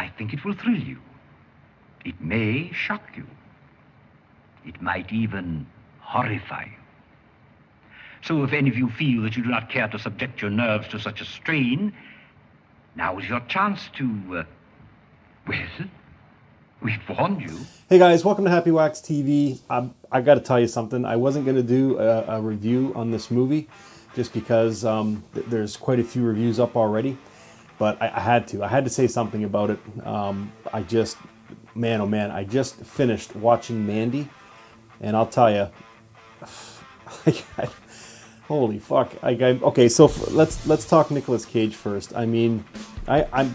I think it will thrill you. It may shock you. It might even horrify you. So if any of you feel that you do not care to subject your nerves to such a strain, now is your chance to, well, we've warned you. Hey guys, welcome to Happywax TV. I got to tell you something. I wasn't going to do a review on this movie just because there's quite a few reviews up already, but I had to. I had to say something about it. I just finished watching Mandy, and I'll tell you, holy fuck! Okay, so let's talk Nicolas Cage first. I mean, I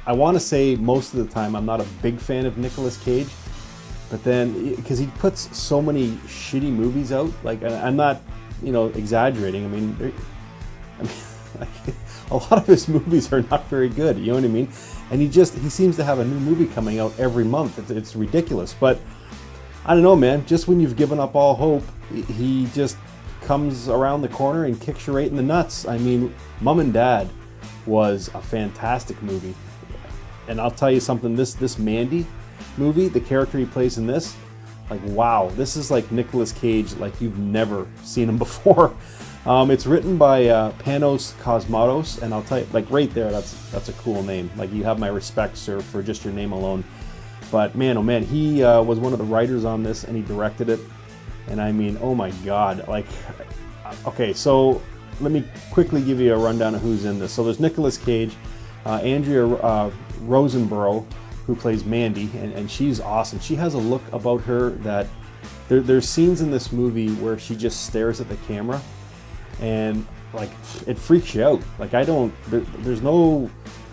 want to say most of the time I'm not a big fan of Nicolas Cage, but then because he puts so many shitty movies out, like I'm not, exaggerating. I mean, like, a lot of his movies are not very good. You know what I mean? And he seems to have a new movie coming out every month. It's ridiculous. But I don't know, man. Just when you've given up all hope, he just comes around the corner and kicks you right in the nuts. I mean, Mom and Dad was a fantastic movie. And I'll tell you something, this Mandy movie, the character he plays in this, like, wow, this is like Nicolas Cage like you've never seen him before. It's written by Panos Cosmatos, and I'll tell you, like right there, that's a cool name. Like, you have my respect, sir, for just your name alone. But man, oh man, he was one of the writers on this, and he directed it. And I mean, oh my God, like, okay, so let me quickly give you a rundown of who's in this. So there's Nicolas Cage, Andrea Rosenborough, who plays Mandy, and she's awesome. She has a look about her that there's scenes in this movie where she just stares at the camera, and like it freaks you out. Like, there's no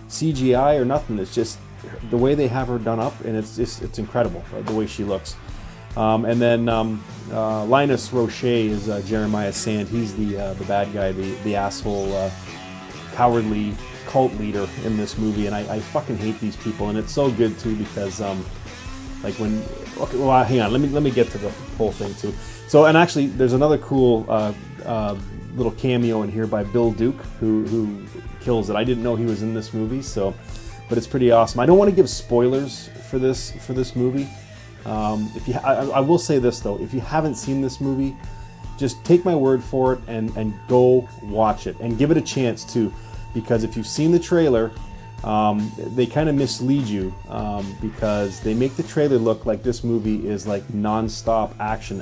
CGI or nothing. It's just the way they have her done up, and it's incredible the way she looks. And then Linus Roche is Jeremiah Sand. He's the bad guy, the asshole, cowardly cult leader in this movie, and I fucking hate these people. And it's so good too because like when, okay, well, hang on, let me get to the whole thing too. So, and actually there's another cool little cameo in here by Bill Duke who kills it. I didn't know he was in this movie, so, but it's pretty awesome. I don't want to give spoilers for this movie. I will say this though, if you haven't seen this movie, just take my word for it and go watch it and give it a chance too, because if you've seen the trailer, they kind of mislead you because they make the trailer look like this movie is like non-stop action,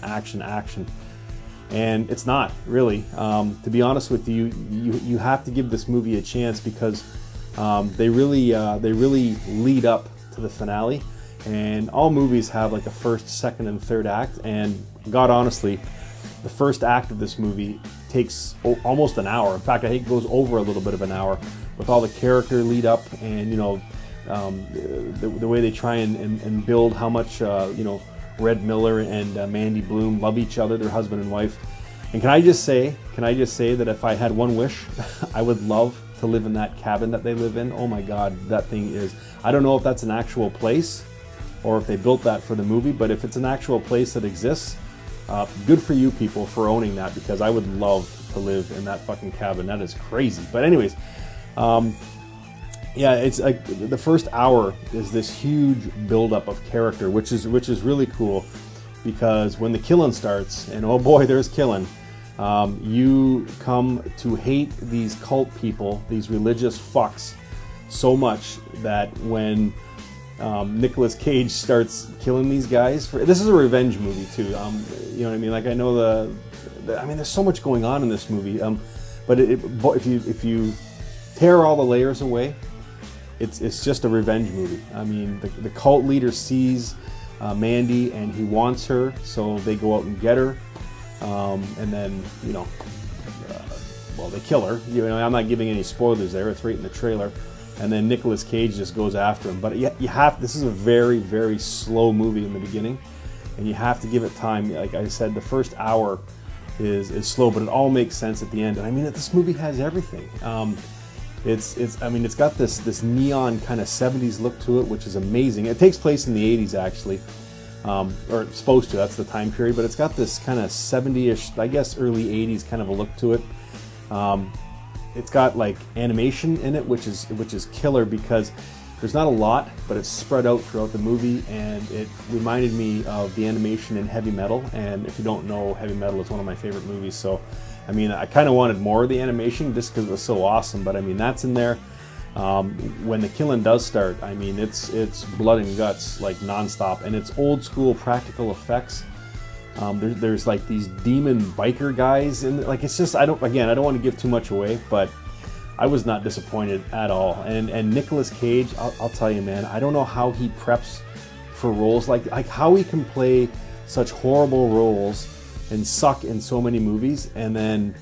and it's not really. To be honest with you, you have to give this movie a chance because they really lead up to the finale. And all movies have like a first, second, and third act. And God, honestly, the first act of this movie takes almost an hour. In fact, I think it goes over a little bit of an hour with all the character lead up and, the way they try and build how much, Red Miller and Mandy Bloom love each other, their husband and wife. And can I just say that if I had one wish, I would love to live in that cabin that they live in. Oh my God, that thing is, I don't know if that's an actual place or if they built that for the movie, but if it's an actual place that exists, good for you people for owning that, because I would love to live in that fucking cabin. That is crazy. But anyways, yeah, it's like the first hour is this huge buildup of character, which is really cool, because when the killing starts, and oh boy, there's killing, you come to hate these cult people, these religious fucks, so much that when Nicolas Cage starts killing these guys. This is a revenge movie too. You know what I mean? Like, I know there's so much going on in this movie. But if you tear all the layers away, it's just a revenge movie. I mean, the cult leader sees Mandy and he wants her, so they go out and get her, and then they kill her. I'm not giving any spoilers there. It's right in the trailer. And then Nicolas Cage just goes after him. But this is a very, very slow movie in the beginning, and you have to give it time. Like I said, the first hour is slow, but it all makes sense at the end. And I mean, this movie has everything. It's got this neon kind of 70s look to it, which is amazing. It takes place in the 80s actually, or it's supposed to. That's the time period. But it's got this kind of 70ish, I guess, early 80s kind of a look to it. It's got like animation in it, which is killer, because there's not a lot, but it's spread out throughout the movie, and it reminded me of the animation in Heavy Metal. And if you don't know, Heavy Metal is one of my favorite movies. So, I mean, I kind of wanted more of the animation just because it was so awesome. But I mean, that's in there. When the killing does start, I mean, it's blood and guts like nonstop, and it's old school practical effects. There's like these demon biker guys, and like it's just I don't want to give too much away, but I was not disappointed at all. And Nicolas Cage, I'll tell you, man, I don't know how he preps for roles like how he can play such horrible roles and suck in so many movies, and then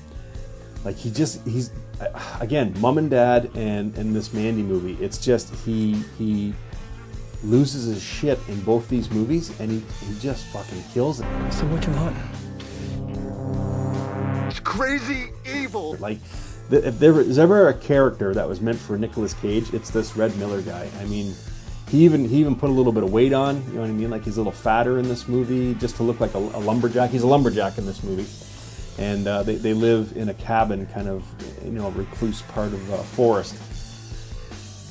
like he's again, Mom and Dad and this Mandy movie. It's just he loses his shit in both these movies, and he just fucking kills it. So what you want? It's crazy evil. Like, if there was ever a character that was meant for Nicolas Cage, it's this Red Miller guy. I mean, he even put a little bit of weight on, you know what I mean? Like, he's a little fatter in this movie, just to look like a lumberjack. He's a lumberjack in this movie. And they live in a cabin, kind of, you know, a recluse part of a forest.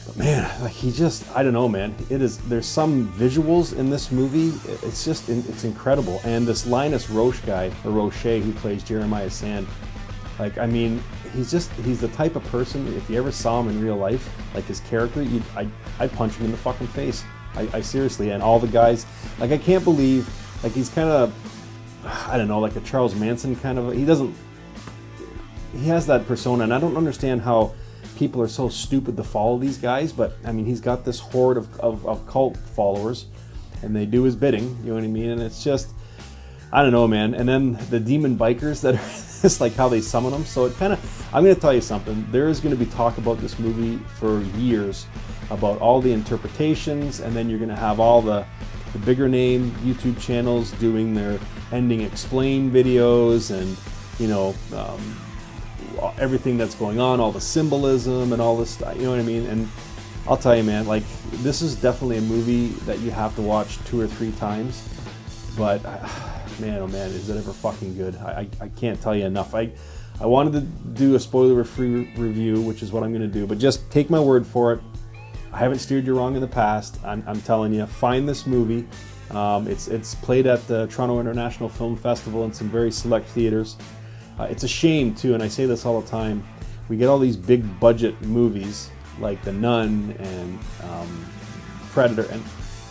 But man, like I don't know, man. There's some visuals in this movie. It's incredible. And this Linus Roche guy, or Roche, who plays Jeremiah Sand, like, I mean, he's the type of person, if you ever saw him in real life, like his character, I'd punch him in the fucking face. I seriously, and all the guys, like, I can't believe, like, he's kind of, I don't know, like a Charles Manson kind of, he has that persona, and I don't understand how people are so stupid to follow these guys, but I mean, he's got this horde of cult followers, and they do his bidding, you know what I mean? And it's just, I don't know, man. And then the demon bikers that are just like how they summon them. So it kind of, I'm going to tell you something. There is going to be talk about this movie for years, about all the interpretations, and then you're going to have all the bigger name YouTube channels doing their ending explain videos, and, you know, everything that's going on, all the symbolism and all this stuff, you know what I mean? And I'll tell you, man, like, this is definitely a movie that you have to watch 2 or 3 times, but man, oh man, is it ever fucking good. I can't tell you enough. I wanted to do a spoiler-free review, which is what I'm going to do, but just take my word for it. I haven't steered you wrong in the past. I'm telling you, find this movie. It's played at the Toronto International Film Festival in some very select theaters. It's a shame, too, and I say this all the time, we get all these big budget movies like The Nun and Predator, and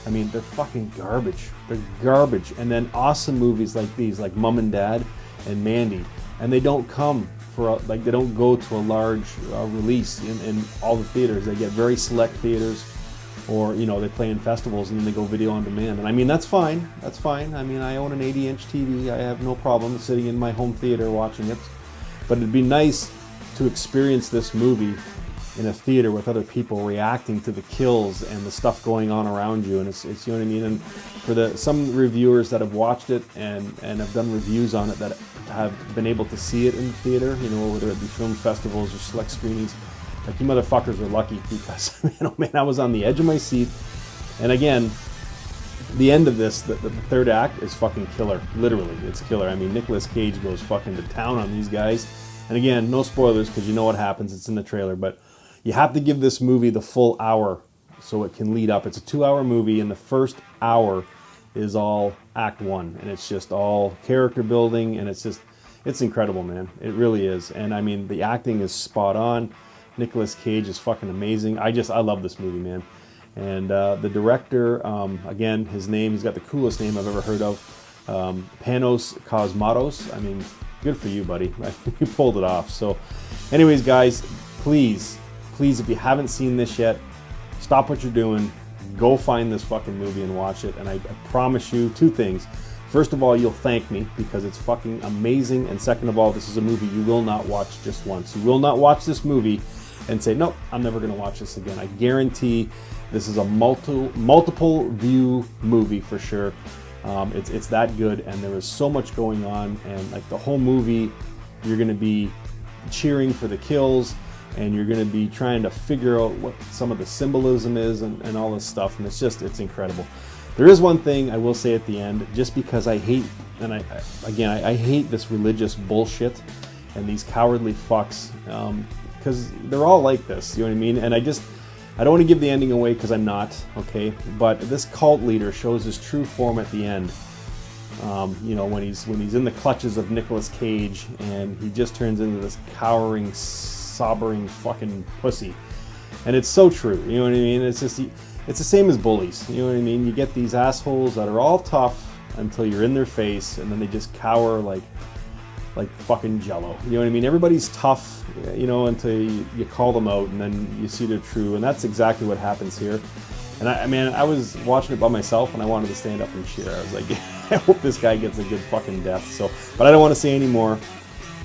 I mean, they're fucking garbage. They're garbage. And then awesome movies like these, like Mom and Dad and Mandy, and they don't come for, like, they don't go to a large release in all the theaters. They get very select theaters, or, you know, they play in festivals and then they go video on demand. And I mean, that's fine. That's fine. I mean, I own an 80-inch TV. I have no problem sitting in my home theater watching it. But it'd be nice to experience this movie in a theater with other people reacting to the kills and the stuff going on around you, and it's you know what I mean. And for some reviewers that have watched it and have done reviews on it that have been able to see it in the theater, you know, whether it be film festivals or select screenings, like, you motherfuckers are lucky, because man, I was on the edge of my seat. And again, the end of this, the third act is fucking killer. Literally, it's killer. I mean, Nicolas Cage goes fucking to town on these guys. And again, no spoilers, because you know what happens. It's in the trailer, but you have to give this movie the full hour so it can lead up. It's a 2-hour movie, and the first hour is all Act 1, and it's just all character building, and it's incredible, man. It really is. And I mean, the acting is spot on. Nicolas Cage is fucking amazing. I love this movie, man. And the director, again, his name, he's got the coolest name I've ever heard of, Panos Cosmatos. I mean, good for you, buddy. You pulled it off. So anyways, guys, please, if you haven't seen this yet, stop what you're doing, go find this fucking movie and watch it. And I promise you 2 things. First of all, you'll thank me, because it's fucking amazing. And second of all, this is a movie you will not watch just once. You will not watch this movie and say, nope, I'm never going to watch this again. I guarantee this is a multiple view movie for sure. It's that good, and there is so much going on, and like the whole movie, you're going to be cheering for the kills, and you're going to be trying to figure out what some of the symbolism is, and all this stuff, and it's incredible. There is one thing I will say at the end, just because I hate, and I hate this religious bullshit and these cowardly fucks, because they're all like this, you know what I mean? And I don't want to give the ending away because I'm not, okay? But this cult leader shows his true form at the end. You know, when he's in the clutches of Nicolas Cage, and he just turns into this cowering, sobbering fucking pussy. And it's so true, you know what I mean? It's just, it's the same as bullies, you know what I mean? You get these assholes that are all tough until you're in their face, and then they just cower like fucking jello. You know what I mean? Everybody's tough, you know, until you call them out, and then you see they're true, and that's exactly what happens here. And I mean, I was watching it by myself, and I wanted to stand up and cheer. I was like, I hope this guy gets a good fucking death. So, but I don't want to say any more.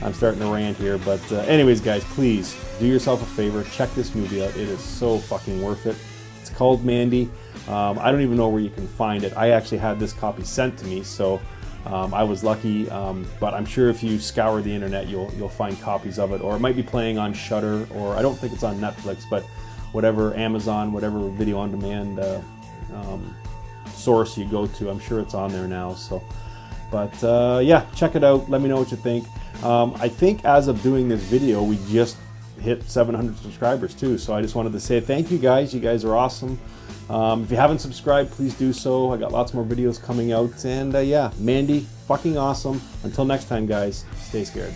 I'm starting to rant here, but anyways, guys, please do yourself a favor. Check this movie out. It is so fucking worth it. It's called Mandy. I don't even know where you can find it. I actually had this copy sent to me, so I was lucky. But I'm sure if you scour the internet, you'll find copies of it, or it might be playing on Shudder, or I don't think it's on Netflix, but whatever Amazon, whatever video on demand source you go to, I'm sure it's on there now. So, but yeah, check it out. Let me know what you think. I think as of doing this video, we just hit 700 subscribers too. So I just wanted to say thank you guys. You guys are awesome. If you haven't subscribed, please do so. I got lots more videos coming out. And yeah, Mandy, fucking awesome. Until next time, guys, stay scared.